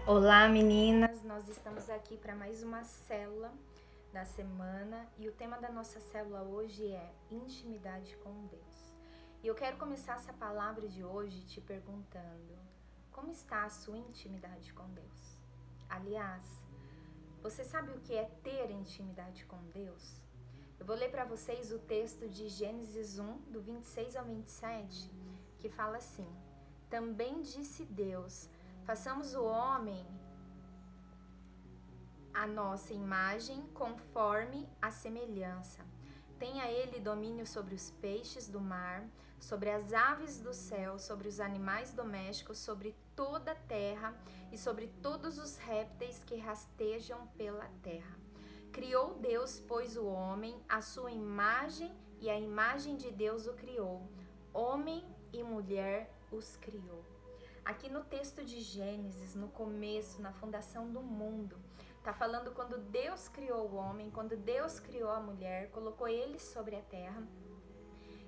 Olá meninas, nós estamos aqui para mais uma célula da semana e o tema da nossa célula hoje é intimidade com Deus. E eu quero começar essa palavra de hoje te perguntando: como está a sua intimidade com Deus? Aliás, você sabe o que é ter intimidade com Deus? Eu vou ler para vocês o texto de Gênesis 1, do 26 ao 27, que fala assim: Também disse Deus: façamos o homem a nossa imagem, conforme a semelhança. Tenha ele domínio sobre os peixes do mar, sobre as aves do céu, sobre os animais domésticos, sobre toda a terra e sobre todos os répteis que rastejam pela terra. Criou Deus, pois, o homem, à sua imagem, e a imagem de Deus o criou. Homem e mulher os criou. Aqui no texto de Gênesis, no começo, na fundação do mundo, tá falando quando Deus criou o homem, quando Deus criou a mulher, colocou eles sobre a terra.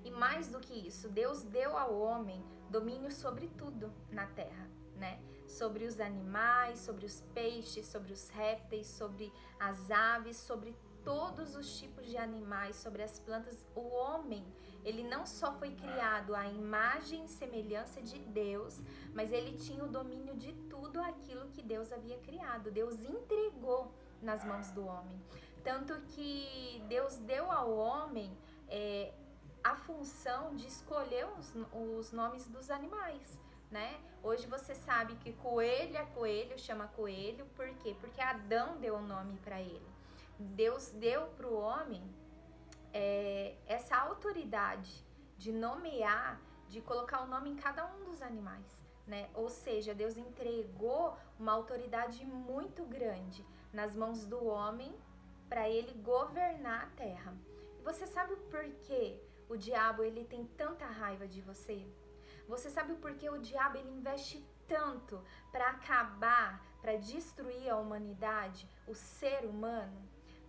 E mais do que isso, Deus deu ao homem domínio sobre tudo na terra, né? Sobre os animais, sobre os peixes, sobre os répteis, sobre as aves, sobre todos os tipos de animais, sobre as plantas. O homem, ele não só foi criado à imagem e semelhança de Deus, mas ele tinha o domínio de tudo aquilo que Deus havia criado. Deus entregou nas mãos do homem. Tanto que Deus deu ao homem a função de escolher os nomes dos animais, né? Hoje você sabe que coelho é coelho, chama coelho, por quê? Porque Adão deu o nome para ele. Deus deu para o homem essa autoridade de nomear, de colocar o nome em cada um dos animais, né? Ou seja, Deus entregou uma autoridade muito grande nas mãos do homem para ele governar a terra. E você sabe o porquê o diabo ele tem tanta raiva de você? Você sabe o porquê o diabo ele investe tanto para acabar, para destruir a humanidade, o ser humano?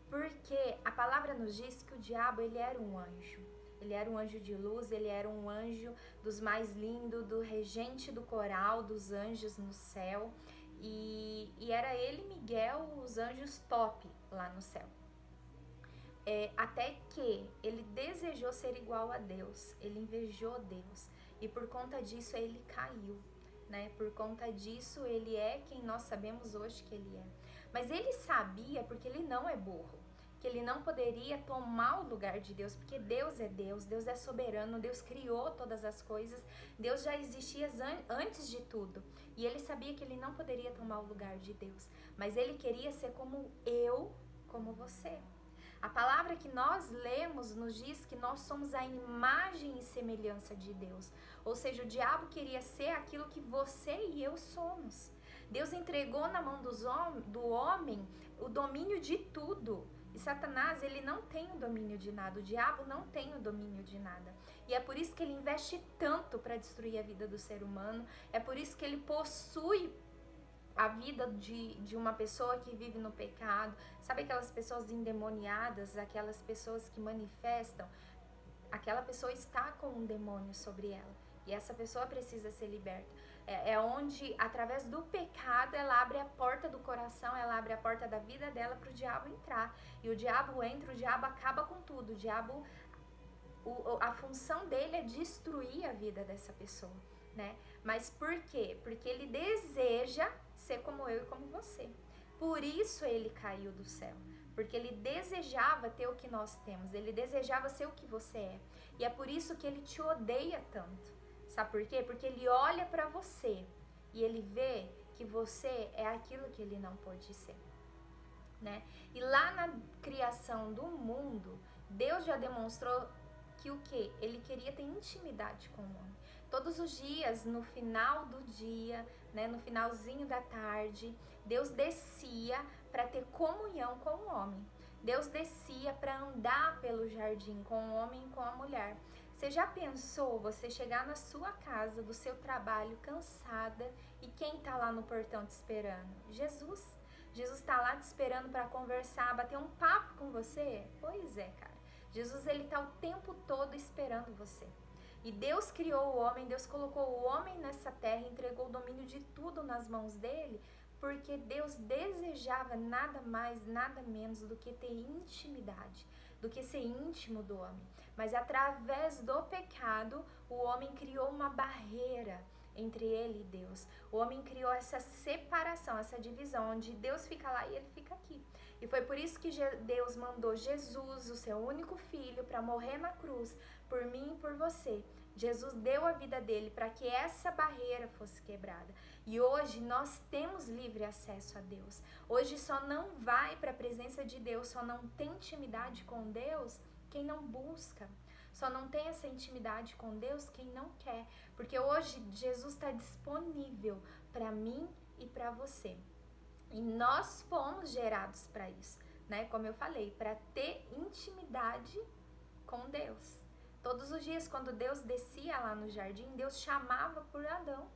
Porque a palavra nos diz que o diabo ele era um anjo. Ele era um anjo de luz, ele era um anjo dos mais lindos, do regente do coral dos anjos no céu. E era ele, Miguel, os anjos top lá no céu. Até que ele desejou ser igual a Deus, ele invejou Deus. E por conta disso ele caiu. Né? Por conta disso ele é quem nós sabemos hoje que ele é. Mas ele sabia, porque ele não é burro, que ele não poderia tomar o lugar de Deus, porque Deus é soberano, Deus criou todas as coisas, Deus já existia antes de tudo. E ele sabia que ele não poderia tomar o lugar de Deus, mas ele queria ser como eu, como você. A palavra que nós lemos nos diz que nós somos a imagem e semelhança de Deus. Ou seja, o diabo queria ser aquilo que você e eu somos. Deus entregou na mão do homem o domínio de tudo. E Satanás, ele não tem o domínio de nada. O diabo não tem o domínio de nada. E é por isso que ele investe tanto para destruir a vida do ser humano. É por isso que ele possui a vida de uma pessoa que vive no pecado. Sabe aquelas pessoas endemoniadas, aquelas pessoas que manifestam? Aquela pessoa está com um demônio sobre ela. E essa pessoa precisa ser liberta. É onde, através do pecado, ela abre a porta do coração, ela abre a porta da vida dela para o diabo entrar. E o diabo entra, o diabo acaba com tudo. O diabo, a função dele é destruir a vida dessa pessoa. Né? Mas por quê? Porque ele deseja ser como eu e como você. Por isso ele caiu do céu. Porque ele desejava ter o que nós temos. Ele desejava ser o que você é. E é por isso que ele te odeia tanto. Sabe por quê? Porque ele olha para você e ele vê que você é aquilo que ele não pôde ser. Né? E lá na criação do mundo, Deus já demonstrou que o quê? Ele queria ter intimidade com o homem. Todos os dias, no final do dia, né, no finalzinho da tarde, Deus descia para ter comunhão com o homem. Deus descia para andar pelo jardim com o homem e com a mulher. Você já pensou você chegar na sua casa, do seu trabalho, cansada, e quem tá lá no portão te esperando? Jesus. Jesus tá lá te esperando para conversar, bater um papo com você? Pois é, cara. Jesus, ele tá o tempo todo esperando você. E Deus criou o homem, Deus colocou o homem nessa terra, entregou o domínio de tudo nas mãos dele. Porque Deus desejava nada mais, nada menos do que ter intimidade, do que ser íntimo do homem. Mas através do pecado, o homem criou uma barreira entre ele e Deus. O homem criou essa separação, essa divisão, onde Deus fica lá e ele fica aqui. E foi por isso que Deus mandou Jesus, o seu único filho, para morrer na cruz, por mim e por você. Jesus deu a vida dele para que essa barreira fosse quebrada. E hoje nós temos livre acesso a Deus. Hoje só não vai para a presença de Deus, só não tem intimidade com Deus quem não busca. Só não tem essa intimidade com Deus quem não quer. Porque hoje Jesus está disponível para mim e para você. E nós fomos gerados para isso, né? Como eu falei, para ter intimidade com Deus. Todos os dias, quando Deus descia lá no jardim, Deus chamava por Adão.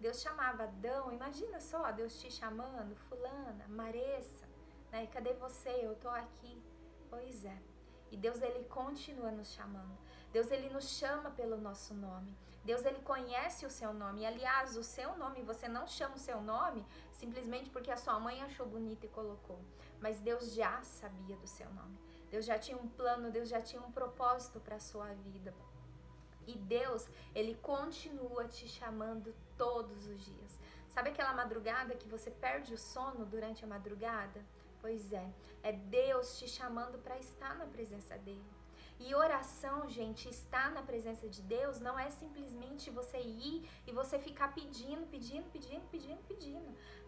Deus chamava Adão, imagina só, Deus te chamando, fulana, Maressa, né? Cadê você? Eu tô aqui. Pois é. E Deus, ele continua nos chamando. Deus, ele nos chama pelo nosso nome. Deus, ele conhece o seu nome. E, aliás, o seu nome, você não chama o seu nome simplesmente porque a sua mãe achou bonito e colocou. Mas Deus já sabia do seu nome. Deus já tinha um plano, Deus já tinha um propósito para a sua vida. E Deus, ele continua te chamando todos os dias. Sabe aquela madrugada que você perde o sono durante a madrugada? Pois é Deus te chamando para estar na presença dele. E oração, gente, estar na presença de Deus não é simplesmente você ir e você ficar pedindo.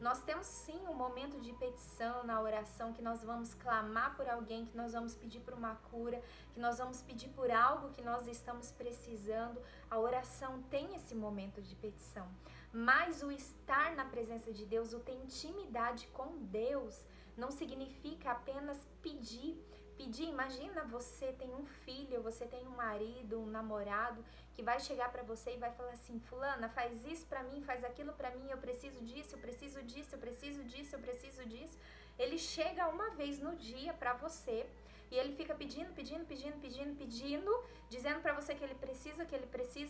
Nós temos sim um momento de petição na oração, que nós vamos clamar por alguém, que nós vamos pedir por uma cura, que nós vamos pedir por algo que nós estamos precisando. A oração tem esse momento de petição. Mas o estar na presença de Deus, o ter intimidade com Deus, não significa apenas pedir. Imagina, você tem um filho, você tem um marido, um namorado que vai chegar pra você e vai falar assim: fulana, faz isso pra mim, faz aquilo pra mim, eu preciso disso, eu preciso disso, eu preciso disso, eu preciso disso. Ele chega uma vez no dia pra você e ele fica pedindo, dizendo pra você que ele precisa,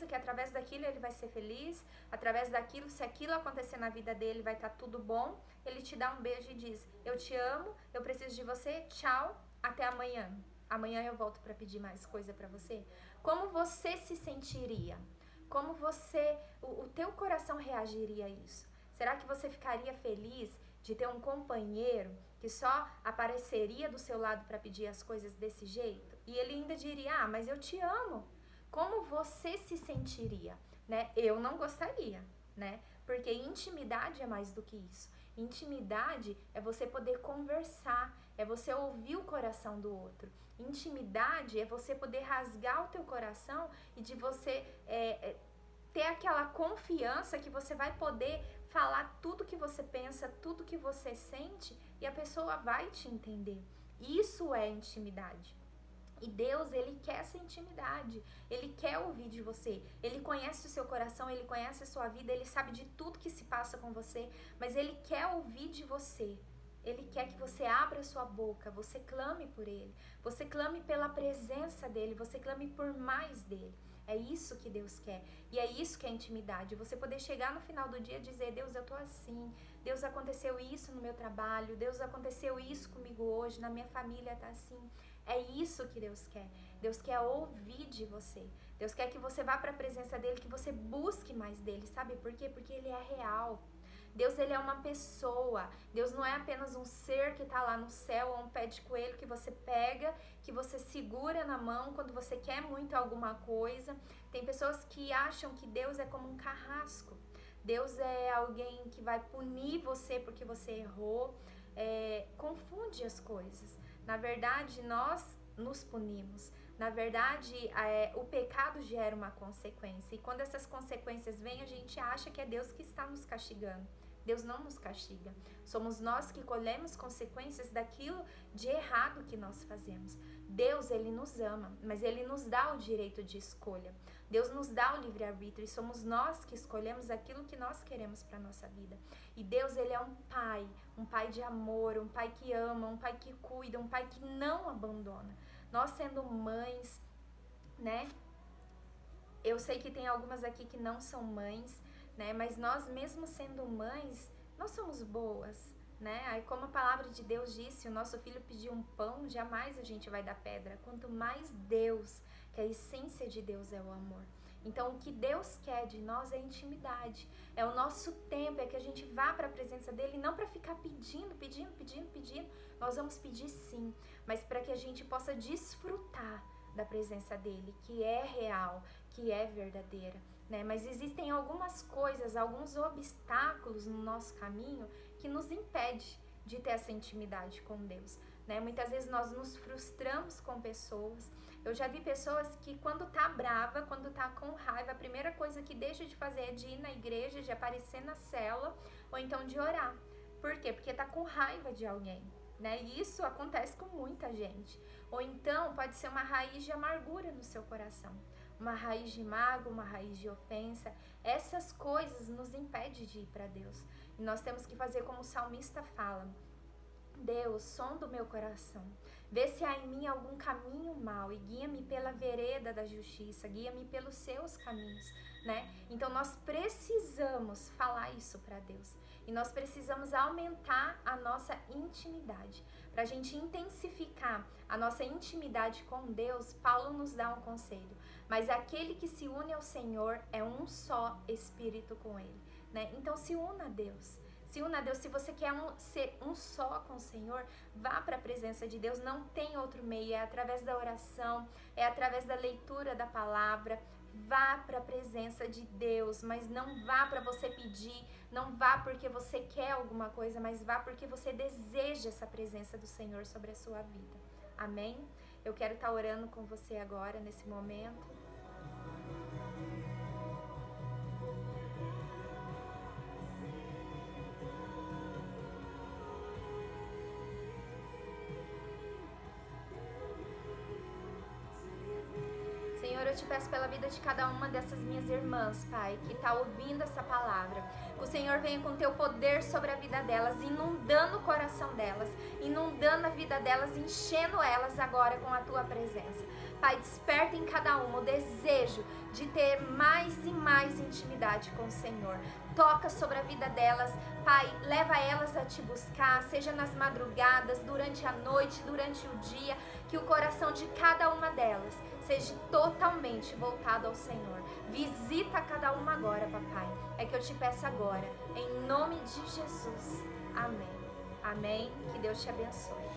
que através daquilo ele vai ser feliz, através daquilo, se aquilo acontecer na vida dele, vai estar tudo bom. Ele te dá um beijo e diz: eu te amo, eu preciso de você, tchau. Até amanhã. Amanhã eu volto para pedir mais coisa para você. Como você se sentiria? Como o teu coração reagiria a isso? Será que você ficaria feliz de ter um companheiro que só apareceria do seu lado para pedir as coisas desse jeito? E ele ainda diria: ah, mas eu te amo. Como você se sentiria, né? Eu não gostaria, né? Porque intimidade é mais do que isso. Intimidade é você poder conversar, é você ouvir o coração do outro. Intimidade é você poder rasgar o teu coração e de você ter aquela confiança que você vai poder falar tudo que você pensa, tudo que você sente, e a pessoa vai te entender. Isso é intimidade. E Deus, ele quer essa intimidade, ele quer ouvir de você, ele conhece o seu coração, ele conhece a sua vida, ele sabe de tudo que se passa com você, mas ele quer ouvir de você. Ele quer que você abra sua boca, você clame por ele, você clame pela presença dele, você clame por mais dele. É isso que Deus quer. E é isso que é intimidade. Você poder chegar no final do dia e dizer: Deus, eu tô assim. Deus, aconteceu isso no meu trabalho. Deus, aconteceu isso comigo hoje. Na minha família tá assim. É isso que Deus quer. Deus quer ouvir de você. Deus quer que você vá para a presença dele, que você busque mais dele. Sabe por quê? Porque ele é real. Deus, ele é uma pessoa. Deus não é apenas um ser que está lá no céu, ou um pé de coelho que você pega, que você segura na mão quando você quer muito alguma coisa. Tem pessoas que acham que Deus é como um carrasco. Deus é alguém que vai punir você porque você errou. Confunde as coisas. Na verdade, nós nos punimos. Na verdade, o pecado gera uma consequência. E quando essas consequências vêm, a gente acha que é Deus que está nos castigando. Deus não nos castiga. Somos nós que colhemos consequências daquilo de errado que nós fazemos. Deus, ele nos ama, mas ele nos dá o direito de escolha. Deus nos dá o livre-arbítrio e somos nós que escolhemos aquilo que nós queremos para a nossa vida. E Deus, ele é um pai de amor, um pai que ama, um pai que cuida, um pai que não abandona. Nós sendo mães, né? Eu sei que tem algumas aqui que não são mães, né? Mas nós mesmo sendo mães, nós somos boas, né? Aí como a palavra de Deus disse, o nosso filho pediu um pão, jamais a gente vai dar pedra. Quanto mais Deus, que a essência de Deus é o amor. Então o que Deus quer de nós é intimidade, é o nosso tempo, é que a gente vá para a presença dele, não para ficar pedindo. Nós vamos pedir sim, mas para que a gente possa desfrutar da presença dele, que é real, que é verdadeira, né? Mas existem algumas coisas, alguns obstáculos no nosso caminho que nos impede de ter essa intimidade com Deus, né? Muitas vezes nós nos frustramos com pessoas. Eu já vi pessoas que quando tá brava, quando tá com raiva, a primeira coisa que deixa de fazer é de ir na igreja, de aparecer na cela, ou então de orar. Por quê? Porque tá com raiva de alguém, né? E isso acontece com muita gente. Ou então pode ser uma raiz de amargura no seu coração, uma raiz de mágoa, uma raiz de ofensa. Essas coisas nos impedem de ir para Deus. E nós temos que fazer como o salmista fala: Deus, sonda o meu coração, vê se há em mim algum caminho mau e guia-me pela vereda da justiça, guia-me pelos seus caminhos, né? Então nós precisamos falar isso para Deus e nós precisamos aumentar a nossa intimidade. Para a gente intensificar a nossa intimidade com Deus, Paulo nos dá um conselho: mas aquele que se une ao Senhor é um só espírito com ele, né? Então se una a Deus. Se una a Deus, se você quer ser um só com o Senhor, vá para a presença de Deus, não tem outro meio, é através da oração, é através da leitura da palavra. Vá para a presença de Deus, mas não vá para você pedir, não vá porque você quer alguma coisa, mas vá porque você deseja essa presença do Senhor sobre a sua vida. Amém? Eu quero estar orando com você agora, nesse momento. Senhor, eu te peço pela vida de cada uma dessas minhas irmãs, Pai, que está ouvindo essa palavra. Que o Senhor venha com teu poder sobre a vida delas, inundando o coração delas, inundando a vida delas, enchendo elas agora com a tua presença. Pai, desperta em cada uma o desejo de ter mais e mais intimidade com o Senhor. Toca sobre a vida delas, Pai, leva elas a te buscar, seja nas madrugadas, durante a noite, durante o dia, que o coração de cada uma delas seja totalmente voltado ao Senhor. Visita cada uma agora, papai. É que eu te peço agora, em nome de Jesus. Amém. Amém. Que Deus te abençoe.